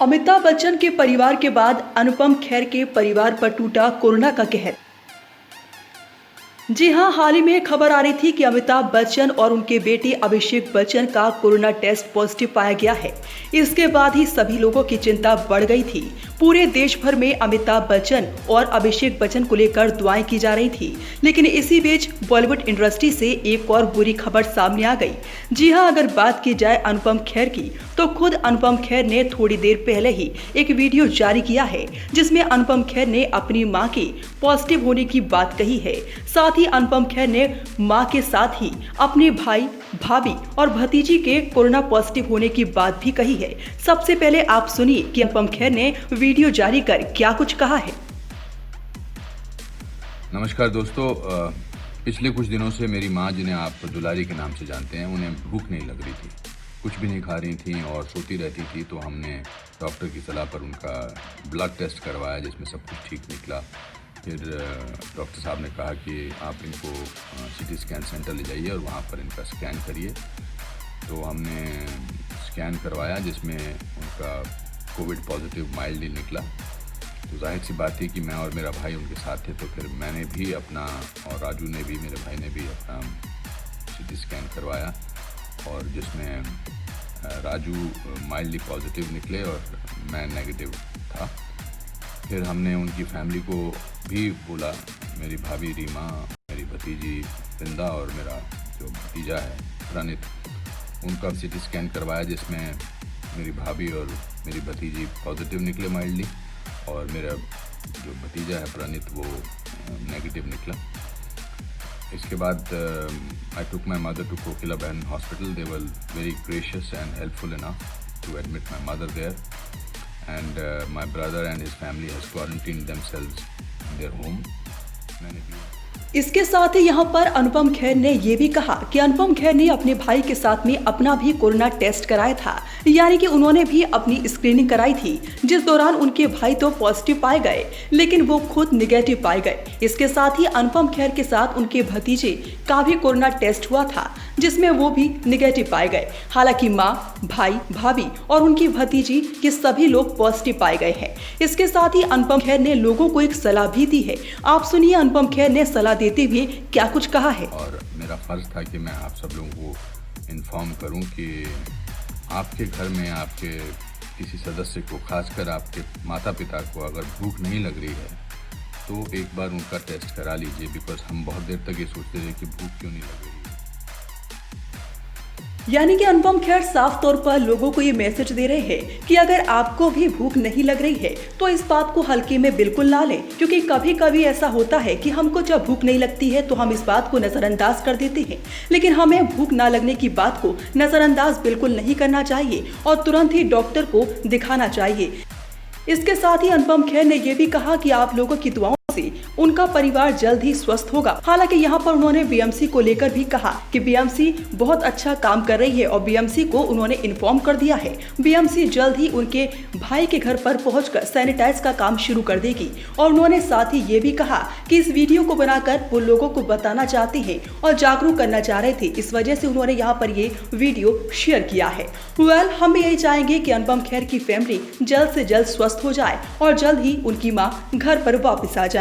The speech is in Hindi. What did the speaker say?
अमिताभ बच्चन के परिवार के बाद अनुपम खेर के परिवार पर टूटा कोरोना का कहर। जी हां, हाल ही में खबर आ रही थी कि अमिताभ बच्चन और उनके बेटे अभिषेक बच्चन का कोरोना टेस्ट पॉजिटिव पाया गया है। इसके बाद ही सभी लोगों की चिंता बढ़ गई थी। पूरे देश भर में अमिताभ बच्चन और अभिषेक बच्चन को लेकर दुआएं की जा रही थी। लेकिन इसी बीच बॉलीवुड इंडस्ट्री से एक और बुरी खबर सामने आ गई। जी हां, अगर बात की जाए अनुपम खेर की, तो खुद अनुपम खेर ने थोड़ी देर पहले ही एक वीडियो जारी किया है, जिसमें अनुपम खेर ने अपनी मां के पॉजिटिव होने की बात कही है। साथ ही अनुपम खेर ने मां के साथ ही अपने भाई, भाभी और भतीजी के कोरोना पॉजिटिव होने की बात भी कही है। सबसे पहले आप सुनिए कि अनुपम खेर ने वीडियो जारी कर क्या कुछ कहा है। नमस्कार दोस्तों, पिछले कुछ दिनों से मेरी माँ, जिन्हें आप दुलारी के नाम से जानते हैं, उन्हें भूख नहीं लग रही थी, कुछ भी नहीं खा रही थी और सोती रहती थी। तो हमने डॉक्टर की सलाह पर उनका ब्लड टेस्ट करवाया, जिसमें सब कुछ ठीक निकला। फिर डॉक्टर साहब ने कहा कि आप इनको सिटी स्कैन सेंटर ले जाइए और वहाँ पर इनका स्कैन करिए। तो हमने स्कैन करवाया, जिसमें उनका कोविड पॉजिटिव माइल्डली निकला। तो जाहिर सी बात थी कि मैं और मेरा भाई उनके साथ थे, तो फिर मैंने भी अपना, और राजू ने भी, मेरे भाई ने भी अपना सिटी स्कैन करवाया, और जिसमें राजू माइल्डली पॉजिटिव निकले और मैं नेगेटिव था। फिर हमने उनकी फैमिली को भी बोला, मेरी भाभी रीमा, मेरी भतीजी वृंदा और मेरा जो भतीजा है प्रणित, उनका सिटी स्कैन करवाया, जिसमें मेरी भाभी और मेरी भतीजी पॉजिटिव निकले माइल्डली, और मेरा जो भतीजा है प्रणित, वो नेगेटिव निकला। इसके बाद I took my mother to Kokilaben hospital. They were very gracious and helpful enough to admit my mother there, and my brother and his family has quarantined themselves in their home. इसके साथ ही यहाँ पर अनुपम खेर ने ये भी कहा कि अनुपम खेर ने अपने भाई के साथ में अपना भी कोरोना टेस्ट कराया था, यानी कि उन्होंने भी अपनी स्क्रीनिंग कराई थी, जिस दौरान उनके भाई तो पॉजिटिव पाए गए, लेकिन वो खुद निगेटिव पाए गए। इसके साथ ही अनुपम खेर के साथ उनके भतीजे का भी कोरोना टेस्ट हुआ था, जिसमें वो भी निगेटिव पाए गए। हालांकि माँ, भाई, भाभी और उनकी भतीजी के सभी लोग पॉजिटिव पाए गए हैं। इसके साथ ही अनुपम खेर ने लोगों को एक सलाह भी दी है। आप सुनिए अनुपम खेर ने सलाह देते हुए क्या कुछ कहा है। और मेरा फर्ज था कि मैं आप सब लोगों को इन्फॉर्म करूं कि आपके घर में आपके किसी सदस्य को, खासकर आपके माता पिता को, अगर भूख नहीं लग रही है तो एक बार उनका टेस्ट करा लीजिए। बिकॉज हम बहुत देर तक ये सोचते रहे कि भूख क्यों नहीं लग रही है। यानी कि अनुपम खेर साफ तौर पर लोगों को ये मैसेज दे रहे हैं कि अगर आपको भी भूख नहीं लग रही है तो इस बात को हल्के में बिल्कुल ना लें, क्योंकि कभी कभी ऐसा होता है कि हमको जब भूख नहीं लगती है तो हम इस बात को नजरअंदाज कर देते हैं। लेकिन हमें भूख ना लगने की बात को नजरअंदाज बिल्कुल नहीं करना चाहिए और तुरंत ही डॉक्टर को दिखाना चाहिए। इसके साथ ही अनुपम खेर ने यह भी कहा कि आप लोगों की दुआओं से उनका परिवार जल्द ही स्वस्थ होगा। हालांकि यहाँ पर उन्होंने बीएमसी को लेकर भी कहा कि बीएमसी बहुत अच्छा काम कर रही है और बीएमसी को उन्होंने इन्फॉर्म कर दिया है। बीएमसी जल्द ही उनके भाई के घर पर पहुंचकर सैनिटाइज का काम शुरू कर देगी। और उन्होंने साथ ही ये भी कहा कि इस वीडियो को बनाकर वो लोगों को बताना चाहते हैं और जागरूक करना चाह रहे थे, इस वजह से उन्होंने यहाँ पर ये वीडियो शेयर किया है। हम भी यही चाहेंगे कि अनुपम खेर की फैमिली जल्द से जल्द स्वस्थ हो जाए और जल्द ही उनकी माँ घर पर वापस आ जाए।